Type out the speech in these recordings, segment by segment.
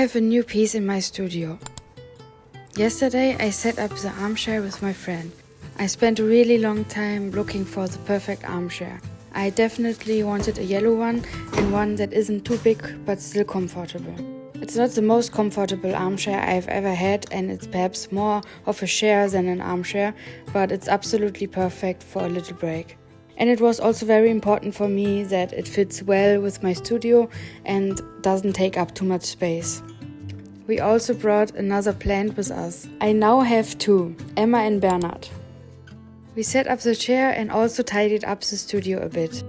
have a new piece in my studio. Yesterday I set up the armchair with my friend. I spent a really long time looking for the perfect armchair. I definitely wanted a yellow one and one that isn't too big but still comfortable. It's not the most comfortable armchair I've ever had, and it's perhaps more of a chair than an armchair, but it's absolutely perfect for a little break. And it was also very important for me that it fits well with my studio and doesn't take up too much space. We also brought another plant with us. I now have two, Emma and Bernard. We set up the chair and also tidied up the studio a bit.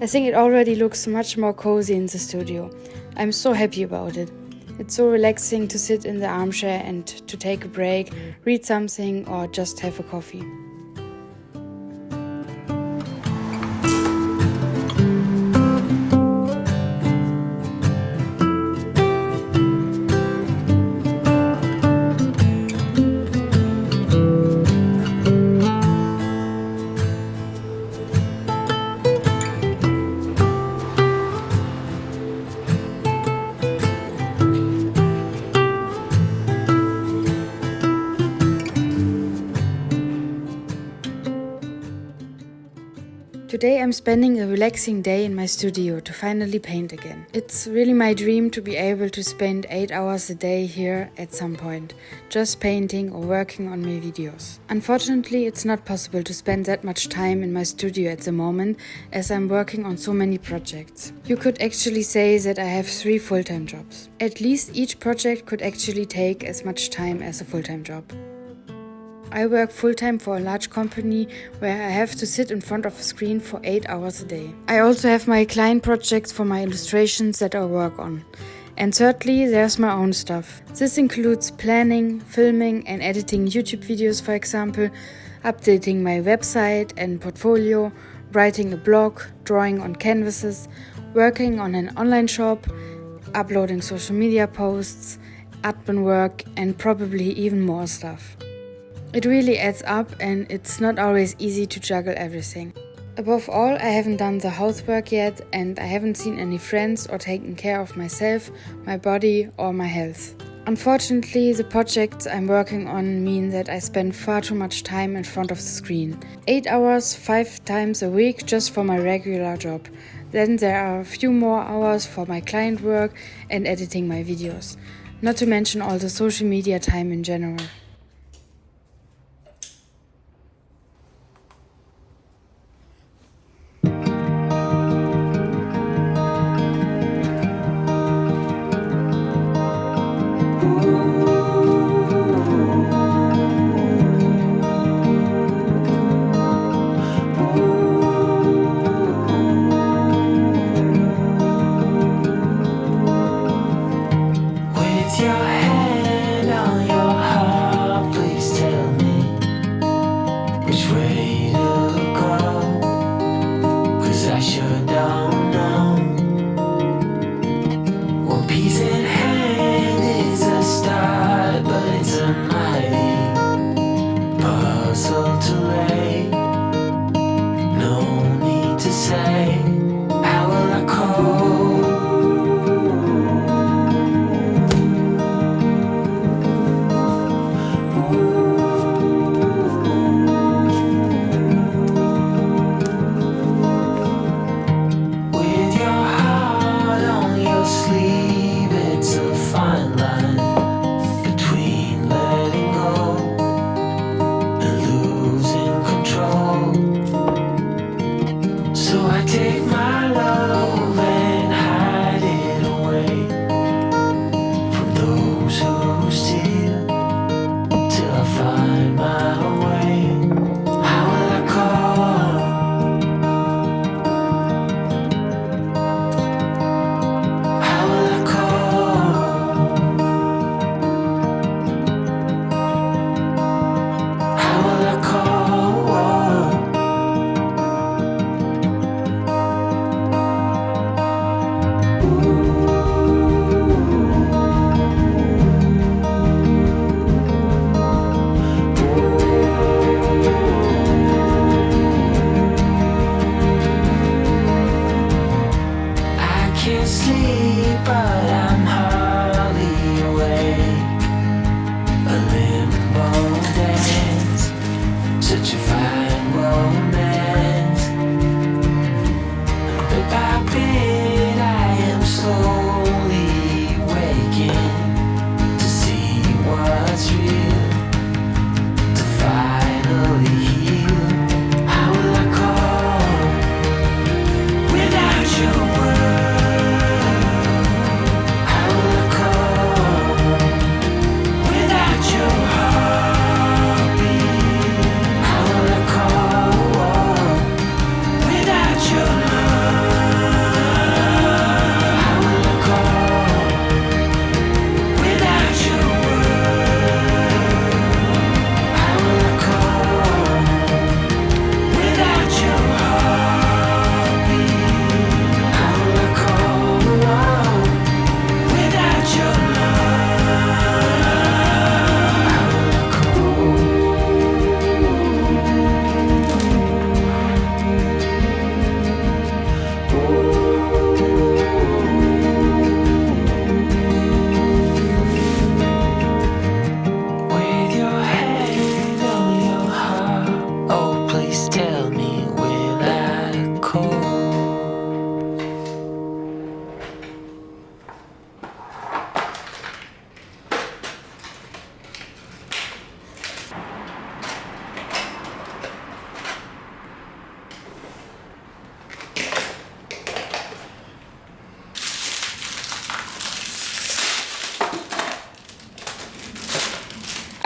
I think it already looks much more cozy in the studio. I'm so happy about it. It's so relaxing to sit in the armchair and to take a break, read something or just have a coffee. Today I'm spending a relaxing day in my studio to finally paint again. It's really my dream to be able to spend 8 hours a day here at some point, just painting or working on my videos. Unfortunately, it's not possible to spend that much time in my studio at the moment, as I'm working on so many projects. You could actually say that I have 3 full-time jobs. At least each project could actually take as much time as a full-time job. I work full-time for a large company where I have to sit in front of a screen for 8 hours a day. I also have my client projects for my illustrations that I work on. And thirdly, there's my own stuff. This includes planning, filming and editing YouTube videos, for example, updating my website and portfolio, writing a blog, drawing on canvases, working on an online shop, uploading social media posts, admin work and probably even more stuff. It really adds up and it's not always easy to juggle everything. Above all, I haven't done the housework yet and I haven't seen any friends or taken care of myself, my body or my health. Unfortunately, the projects I'm working on mean that I spend far too much time in front of the screen. 8 hours, 5 times a week just for my regular job. Then there are a few more hours for my client work and editing my videos. Not to mention all the social media time in general. With your hand on your heart,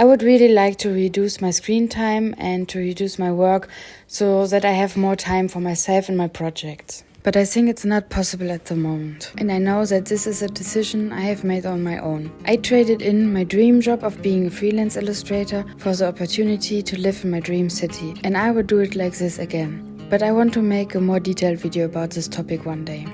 I would really like to reduce my screen time and to reduce my work so that I have more time for myself and my projects. But I think it's not possible at the moment. And I know that this is a decision I have made on my own. I traded in my dream job of being a freelance illustrator for the opportunity to live in my dream city. And I would do it like this again. But I want to make a more detailed video about this topic one day.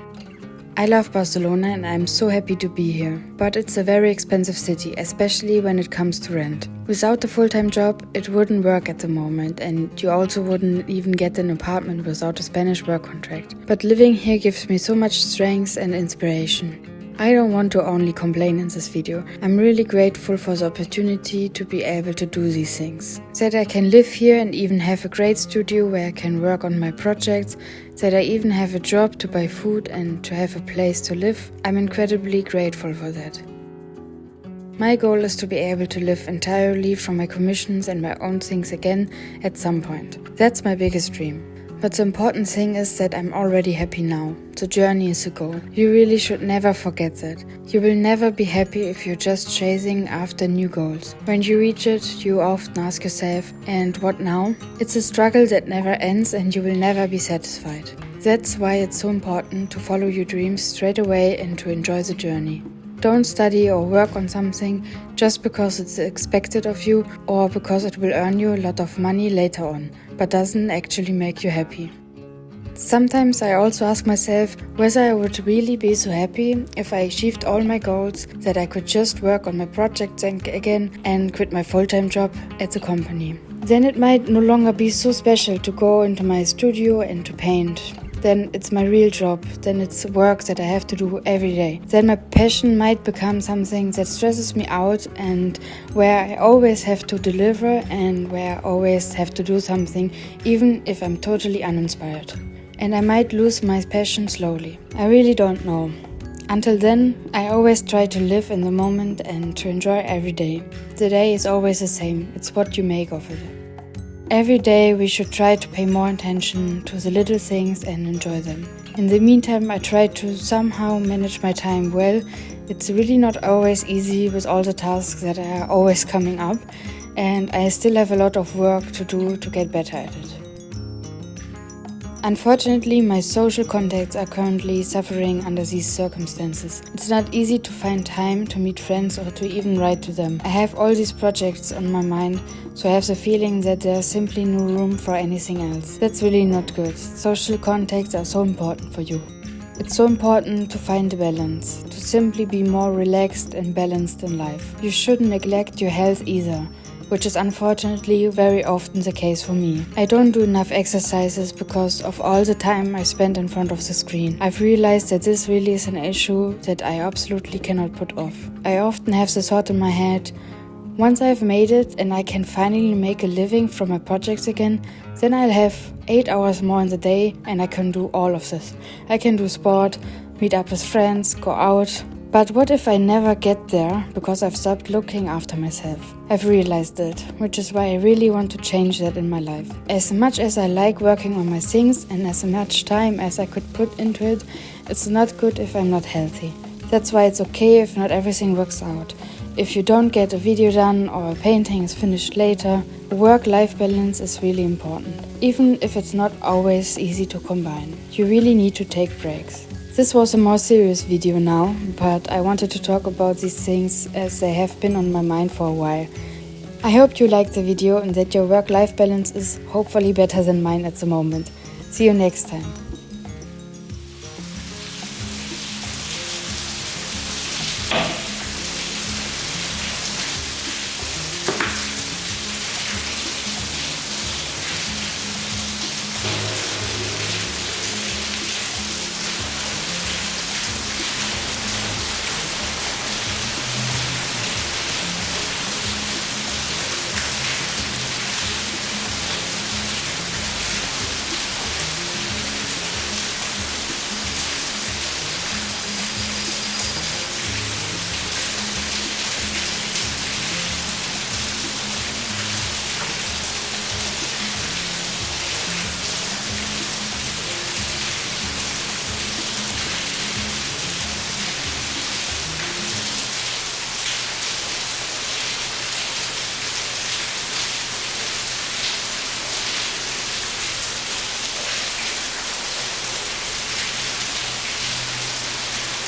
I love Barcelona and I'm so happy to be here, but it's a very expensive city, especially when it comes to rent. Without a full-time job, it wouldn't work at the moment, and you also wouldn't even get an apartment without a Spanish work contract. But living here gives me so much strength and inspiration. I don't want to only complain in this video. I'm really grateful for the opportunity to be able to do these things. That I can live here and even have a great studio where I can work on my projects, that I even have a job to buy food and to have a place to live. I'm incredibly grateful for that. My goal is to be able to live entirely from my commissions and my own things again at some point. That's my biggest dream. But the important thing is that I'm already happy now. The journey is a goal. You really should never forget that. You will never be happy if you're just chasing after new goals. When you reach it, you often ask yourself, and what now? It's a struggle that never ends and you will never be satisfied. That's why it's so important to follow your dreams straight away and to enjoy the journey. Don't study or work on something just because it's expected of you or because it will earn you a lot of money later on, but doesn't actually make you happy. Sometimes I also ask myself whether I would really be so happy if I achieved all my goals, that I could just work on my projects again and quit my full-time job at the company. Then it might no longer be so special to go into my studio and to paint. Then it's my real job, then it's work that I have to do every day. Then my passion might become something that stresses me out and where I always have to deliver and where I always have to do something, even if I'm totally uninspired. And I might lose my passion slowly. I really don't know. Until then, I always try to live in the moment and to enjoy every day. The day is always the same, it's what you make of it. Every day we should try to pay more attention to the little things and enjoy them. In the meantime, I try to somehow manage my time well. It's really not always easy with all the tasks that are always coming up, and I still have a lot of work to do to get better at it. Unfortunately, my social contacts are currently suffering under these circumstances. It's not easy to find time to meet friends or to even write to them. I have all these projects on my mind, so I have the feeling that there's simply no room for anything else. That's really not good. Social contacts are so important for you. It's so important to find a balance, to simply be more relaxed and balanced in life. You shouldn't neglect your health either, which is unfortunately very often the case for me. I don't do enough exercises because of all the time I spend in front of the screen. I've realized that this really is an issue that I absolutely cannot put off. I often have the thought in my head, once I've made it and I can finally make a living from my projects again, then I'll have 8 hours more in the day and I can do all of this. I can do sport, meet up with friends, go out. But what if I never get there because I've stopped looking after myself? I've realized it, which is why I really want to change that in my life. As much as I like working on my things and as much time as I could put into it, it's not good if I'm not healthy. That's why it's okay if not everything works out. If you don't get a video done or a painting is finished later, work-life balance is really important. Even if it's not always easy to combine. You really need to take breaks. This was a more serious video now, but I wanted to talk about these things as they have been on my mind for a while. I hope you liked the video and that your work-life balance is hopefully better than mine at the moment. See you next time.